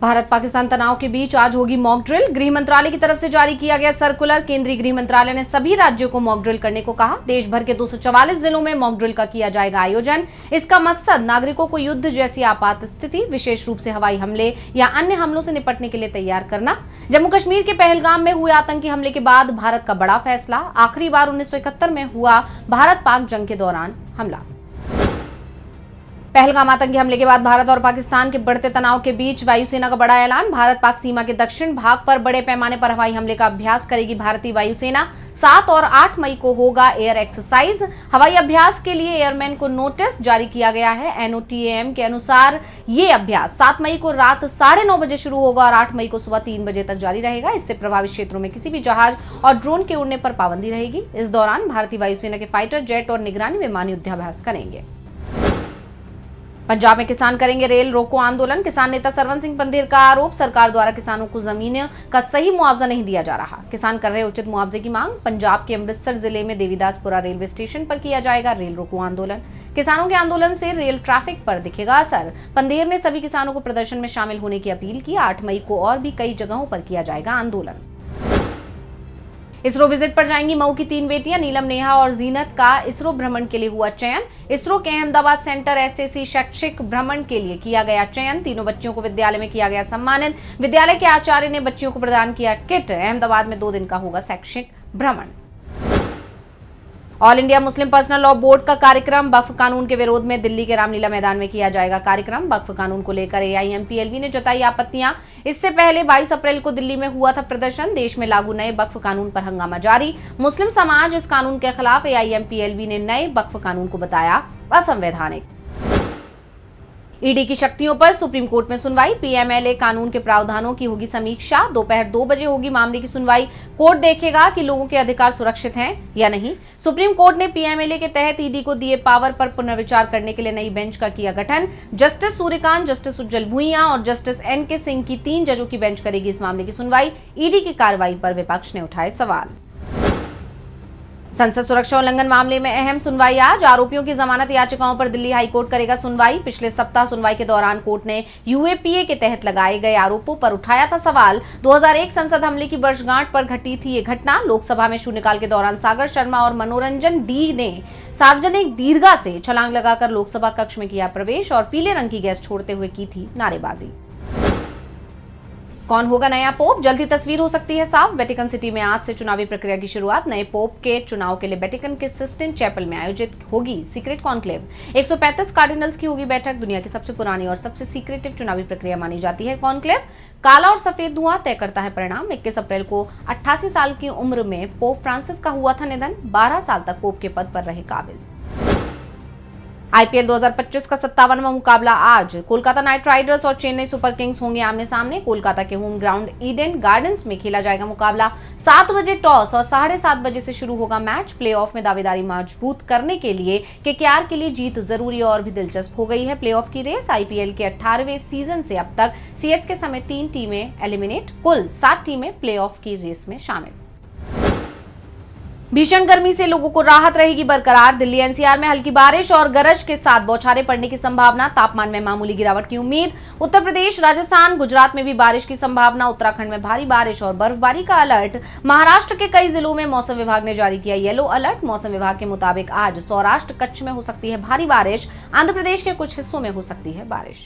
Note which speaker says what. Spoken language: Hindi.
Speaker 1: भारत पाकिस्तान तनाव के बीच आज होगी मॉक ड्रिल। गृह मंत्रालय की तरफ से जारी किया गया सर्कुलर। केंद्रीय गृह मंत्रालय ने सभी राज्यों को मॉक ड्रिल करने को कहा। देश भर के 244 जिलों में मॉक ड्रिल का किया जाएगा आयोजन। इसका मकसद नागरिकों को युद्ध जैसी आपात स्थिति, विशेष रूप से हवाई हमले या अन्य हमलों से निपटने के लिए तैयार करना। जम्मू कश्मीर के पहलगाम में हुए आतंकी हमले के बाद भारत का बड़ा फैसला। आखिरी बार 1971 में हुआ भारत पाक जंग के दौरान हमला। पहलगाम आतंकी हमले के बाद भारत और पाकिस्तान के बढ़ते तनाव के बीच वायुसेना का बड़ा ऐलान। भारत पाक सीमा के दक्षिण भाग पर बड़े पैमाने पर हवाई हमले का अभ्यास करेगी भारतीय वायुसेना। 7 और 8 मई को होगा एयर एक्सरसाइज। हवाई अभ्यास के लिए एयरमैन को नोटिस जारी किया गया है। NOTAM के अनुसार ये अभ्यास 7 मई को रात 9:30 बजे शुरू होगा और 8 मई को सुबह 3 बजे तक जारी रहेगा। इससे प्रभावित क्षेत्रों में किसी भी जहाज और ड्रोन के उड़ने पर पाबंदी रहेगी। इस दौरान भारतीय वायुसेना के फाइटर जेट और निगरानी विमान युद्धाभ्यास करेंगे। पंजाब में किसान करेंगे रेल रोको आंदोलन। किसान नेता सरवण सिंह पंधेर का आरोप, सरकार द्वारा किसानों को जमीन का सही मुआवजा नहीं दिया जा रहा। किसान कर रहे उचित मुआवजे की मांग। पंजाब के अमृतसर जिले में देवीदासपुरा रेलवे स्टेशन पर किया जाएगा रेल रोको आंदोलन। किसानों के आंदोलन से रेल ट्रैफिक पर दिखेगा असर। पंधेर ने सभी किसानों को प्रदर्शन में शामिल होने की अपील की। 8 मई को और भी कई जगहों पर किया जाएगा आंदोलन। इसरो विजिट पर जाएंगी मऊ की 3 बेटियां। नीलम, नेहा और जीनत का इसरो भ्रमण के लिए हुआ चयन। इसरो के अहमदाबाद सेंटर SAC शैक्षिक भ्रमण के लिए किया गया चयन। तीनों बच्चियों को विद्यालय में किया गया सम्मानित। विद्यालय के आचार्य ने बच्चियों को प्रदान किया किट। अहमदाबाद में 2 दिन का होगा शैक्षिक भ्रमण। All India Muslim personal law board का कार्यक्रम। वक्फ कानून के विरोध में दिल्ली के रामलीला मैदान में किया जाएगा कार्यक्रम। वक्फ कानून को लेकर AIMPLB ने जताई आपत्तियां। इससे पहले 22 अप्रैल को दिल्ली में हुआ था प्रदर्शन। देश में लागू नए वक्फ कानून पर हंगामा जारी। मुस्लिम समाज इस कानून के खिलाफ। AIMPLB ने नए वक्फ कानून को बताया असंवैधानिक। ईडी की शक्तियों पर सुप्रीम कोर्ट में सुनवाई। PMLA कानून के प्रावधानों की होगी समीक्षा। दोपहर 2 बजे होगी मामले की सुनवाई। कोर्ट देखेगा कि लोगों के अधिकार सुरक्षित हैं या नहीं। सुप्रीम कोर्ट ने PMLA के तहत ईडी को दिए पावर पर पुनर्विचार करने के लिए नई बेंच का किया गठन। जस्टिस सूर्यकांत, जस्टिस उज्जवल भुइयां और जस्टिस NK सिंह की 3 जजों की बेंच करेगी इस मामले की सुनवाई। ईडी की कार्रवाई पर विपक्ष ने उठाए सवाल। संसद सुरक्षा उल्लंघन मामले में अहम सुनवाई आज। आरोपियों की जमानत याचिकाओं पर दिल्ली हाईकोर्ट करेगा सुनवाई। पिछले सप्ताह सुनवाई के दौरान कोर्ट ने UAPA के तहत लगाए गए आरोपों पर उठाया था सवाल। 2001 संसद हमले की वर्षगांठ पर घटी थी ये घटना। लोकसभा में शून्यकाल के दौरान सागर शर्मा और मनोरंजन D ने सार्वजनिक दीर्घा से छलांग लगाकर लोकसभा कक्ष में किया प्रवेश और पीले रंग की गैस छोड़ते हुए की थी नारेबाजी। कौन होगा नया पोप? जल्द ही तस्वीर हो सकती है साफ। वेटिकन सिटी में आज से चुनावी प्रक्रिया की शुरुआत। नए पोप के चुनाव के लिए वेटिकन के सिस्टिन चैपल में आयोजित होगी सीक्रेट कॉन्क्लेव। 135 कार्डिनल्स की होगी बैठक। दुनिया की सबसे पुरानी और सबसे सीक्रेटिव चुनावी प्रक्रिया मानी जाती है कॉन्क्लेव। काला और सफेद धुआं तय करता है परिणाम। 21 अप्रैल को 88 साल की उम्र में पोप फ्रांसिस का हुआ था निधन। 12 साल तक पोप के पद पर रहे काबिज। IPL 2025 का 57वां मुकाबला आज। कोलकाता नाइट राइडर्स और चेन्नई सुपर किंग्स होंगे आमने सामने। कोलकाता के होम ग्राउंड ईडन गार्डन्स में खेला जाएगा मुकाबला। 7 बजे टॉस और 7:30 बजे से शुरू होगा मैच। प्लेऑफ में दावेदारी मजबूत करने के लिए KKR के लिए जीत जरूरी और भी दिलचस्प हो गई है प्लेऑफ की रेस। IPL के 18वें सीजन से अब तक CSK समेत 3 टीमें एलिमिनेट। कुल 7 टीमें प्लेऑफ की रेस में शामिल। भीषण गर्मी से लोगों को राहत रहेगी बरकरार। दिल्ली NCR में हल्की बारिश और गरज के साथ बौछारें पड़ने की संभावना। तापमान में मामूली गिरावट की उम्मीद। उत्तर प्रदेश, राजस्थान, गुजरात में भी बारिश की संभावना। उत्तराखंड में भारी बारिश और बर्फबारी का अलर्ट। महाराष्ट्र के कई जिलों में मौसम विभाग ने जारी किया येलो अलर्ट। मौसम विभाग के मुताबिक आज सौराष्ट्र, कच्छ में हो सकती है भारी बारिश। आंध्र प्रदेश के कुछ हिस्सों में हो सकती है बारिश।